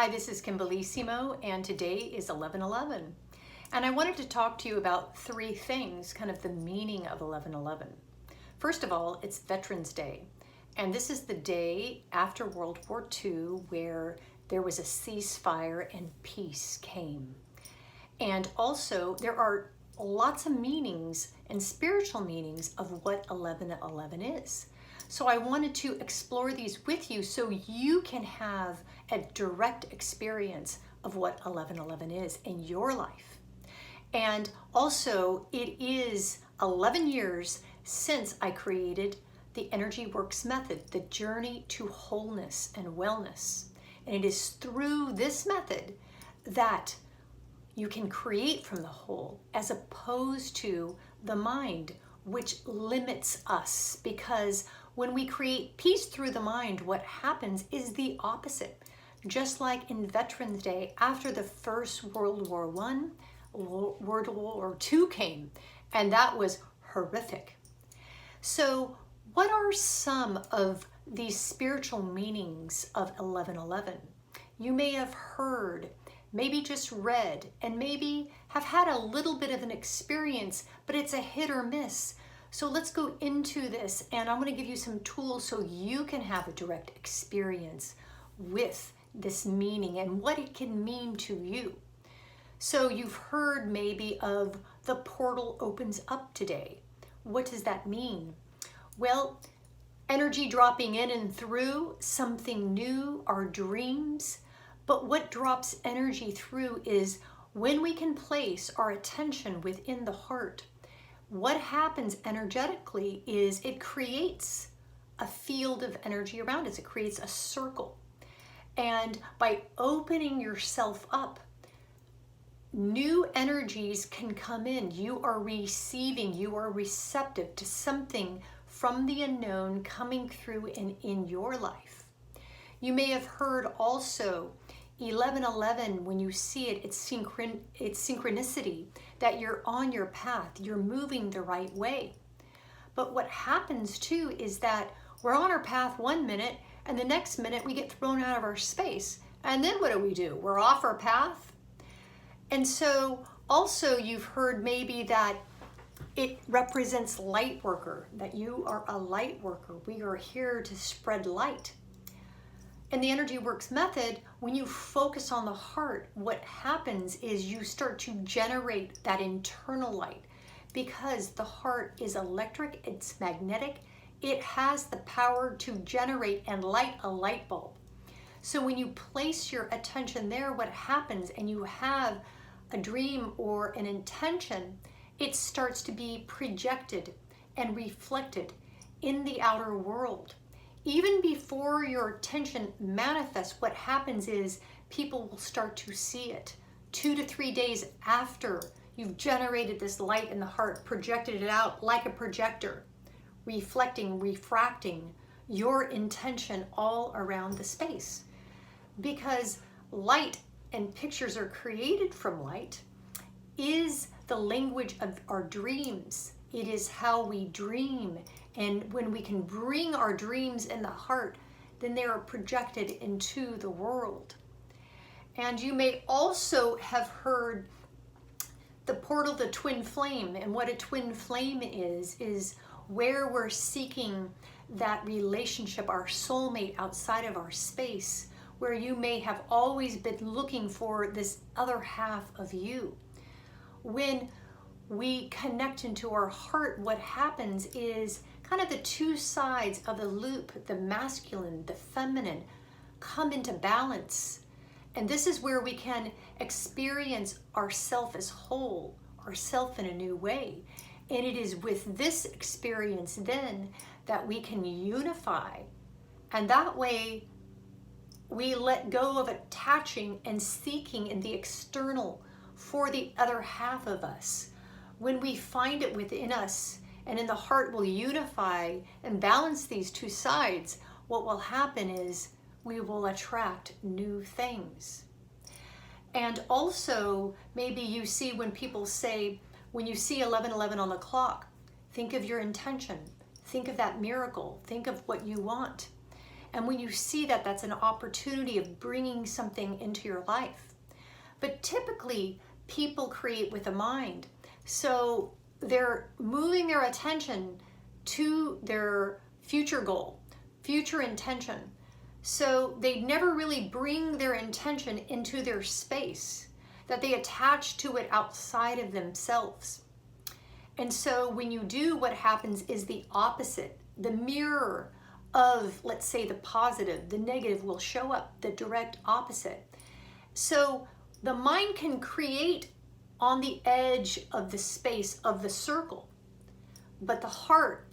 Hi, this is Kim Bellissimo, and today is 11/11. And I wanted to talk to you about three things, kind of the meaning of 11/11. First of all, it's Veterans Day. And this is the day after World War II where there was a ceasefire and peace came. And also, there are lots of meanings and spiritual meanings of what 11/11 is. So I wanted to explore these with you so you can have a direct experience of what 11/11 is in your life. And also, it is 11 years since I created the Energy Works method, the journey to wholeness and wellness. And it is through this method that you can create from the whole, as opposed to the mind, which limits us. Because when we create peace through the mind, what happens is the opposite. Just like in Veterans Day, after the First World War I, World War II came, and that was horrific. So what are some of these spiritual meanings of 11/11? You may have heard, maybe just read, and maybe have had a little bit of an experience, but it's a hit or miss. So let's go into this, and I'm going to give you some tools so you can have a direct experience with this meaning and what it can mean to you. So you've heard maybe of the portal opens up today. What does that mean? Well, energy dropping in and through, something new, our dreams. But what drops energy through is when we can place our attention within the heart. What happens energetically is it creates a field of energy around us. It creates a circle. And by opening yourself up, new energies can come in. You are receiving, you are receptive to something from the unknown coming through and in your life. You may have heard also 11/11, when you see it, it's synchronicity, that you're on your path, you're moving the right way. But what happens too is that we're on our path one minute, and the next minute we get thrown out of our space. And then what do? We're off our path. And so also you've heard maybe that it represents light worker, that you are a light worker. We are here to spread light. In the Energy Works method, when you focus on the heart, what happens is you start to generate that internal light, because the heart is electric, it's magnetic, it has the power to generate and light a light bulb. So when you place your attention there, what happens, and you have a dream or an intention, it starts to be projected and reflected in the outer world. Even before your attention manifests, what happens is people will start to see it. 2 to 3 days after you've generated this light in the heart, projected it out like a projector, reflecting, refracting your intention all around the space. Because light and pictures are created from light is the language of our dreams. It is how we dream. And when we can bring our dreams in the heart, then they are projected into the world. And you may also have heard the portal, the twin flame. And what a twin flame is where we're seeking that relationship, our soulmate outside of our space, where you may have always been looking for this other half of you. When we connect into our heart, what happens is kind of the two sides of the loop, the masculine, the feminine, come into balance. And this is where we can experience ourself as whole, ourself in a new way. And it is with this experience then that we can unify. And that way we let go of attaching and seeking in the external for the other half of us. When we find it within us, and in the heart will unify and balance these two sides, what will happen is we will attract new things. And also, maybe you see when people say, when you see 11/11 on the clock, think of your intention, think of that miracle, think of what you want. And when you see that, that's an opportunity of bringing something into your life. But typically, people create with a mind. So they're moving their attention to their future goal, future intention. So they never really bring their intention into their space, that they attach to it outside of themselves. And so when you do, what happens is the opposite. The mirror of, let's say, the positive, the negative will show up, the direct opposite. So the mind can create on the edge of the space of the circle, but the heart,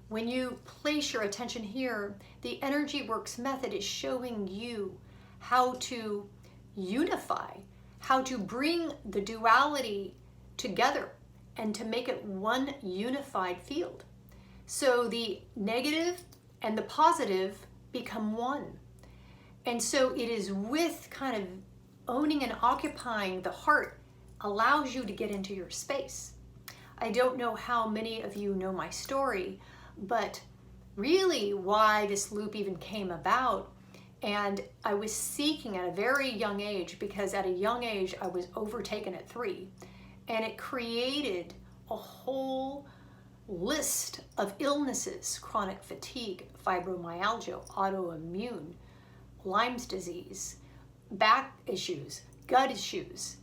when you place your attention here, the Energy Works method is showing you how to unify, how to bring the duality together and to make it one unified field. So the negative and the positive become one. And so it is with kind of owning and occupying the heart allows you to get into your space. I don't know how many of you know my story, but really why this loop even came about. And I was seeking at a very young age, because at a young age I was overtaken at 3, and it created a whole list of illnesses: chronic fatigue, fibromyalgia, autoimmune, Lyme's disease, back issues, gut issues.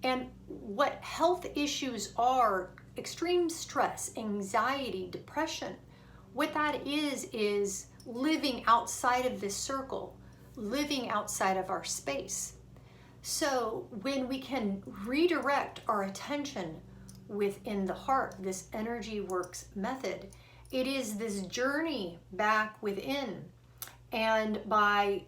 And what health issues are: extreme stress, anxiety, depression. What that is living outside of this circle, living outside of our space. So when we can redirect our attention within the heart, this Energy Works method, it is this journey back within. And by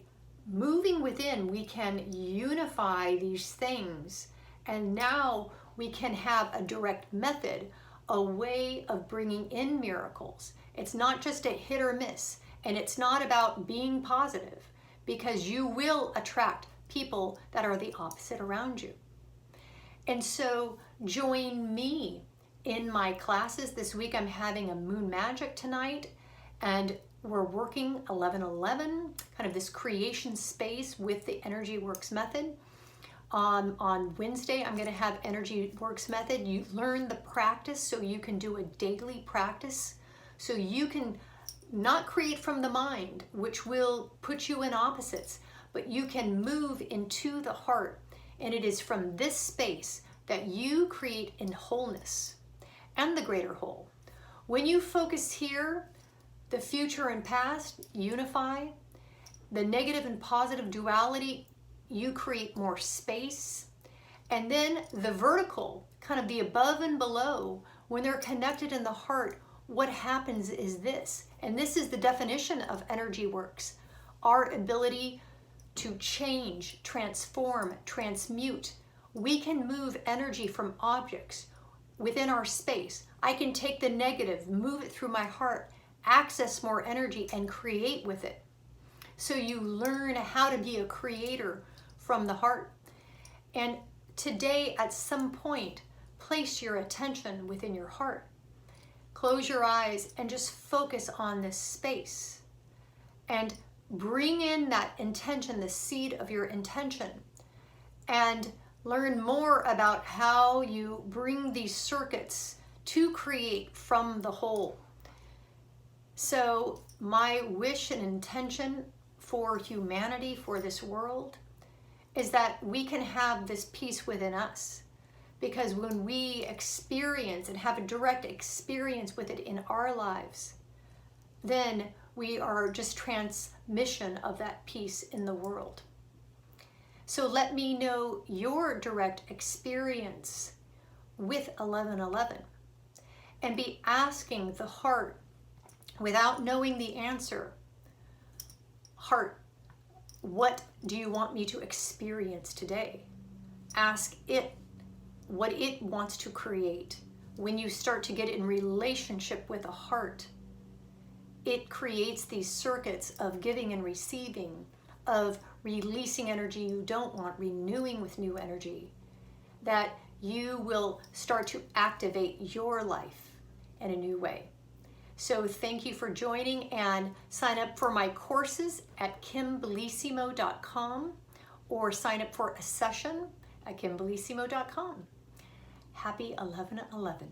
moving within, we can unify these things. And now we can have a direct method, a way of bringing in miracles. It's not just a hit or miss, and it's not about being positive, because you will attract people that are the opposite around you. And so join me in my classes. This week I'm having a Moon Magic tonight, and we're working 1111, kind of this creation space with the Energy Works method. On Wednesday, I'm going to have Energy Works method. You learn the practice so you can do a daily practice, so you can not create from the mind, which will put you in opposites, but you can move into the heart. And it is from this space that you create in wholeness and the greater whole. When you focus here, the future and past unify, the negative and positive duality, you create more space. And then the vertical, kind of the above and below, when they're connected in the heart, what happens is this, and this is the definition of Energy Works: our ability to change, transform, transmute. We can move energy from objects within our space. I can take the negative, move it through my heart, access more energy, and create with it. So you learn how to be a creator from the heart. And today, at some point, place your attention within your heart. Close your eyes and just focus on this space. And bring in that intention, the seed of your intention. And learn more about how you bring these circuits to create from the whole. So my wish and intention for humanity, for this world, is that we can have this peace within us. Because when we experience and have a direct experience with it in our lives, then we are just transmission of that peace in the world. So let me know your direct experience with 1111, and be asking the heart, without knowing the answer, heart, what do you want me to experience today? Ask it what it wants to create. When you start to get in relationship with a heart, it creates these circuits of giving and receiving, of releasing energy you don't want, renewing with new energy, that you will start to activate your life in a new way. So thank you for joining, and sign up for my courses at kimbellissimo.com or sign up for a session at kimbellissimo.com. Happy 11/11.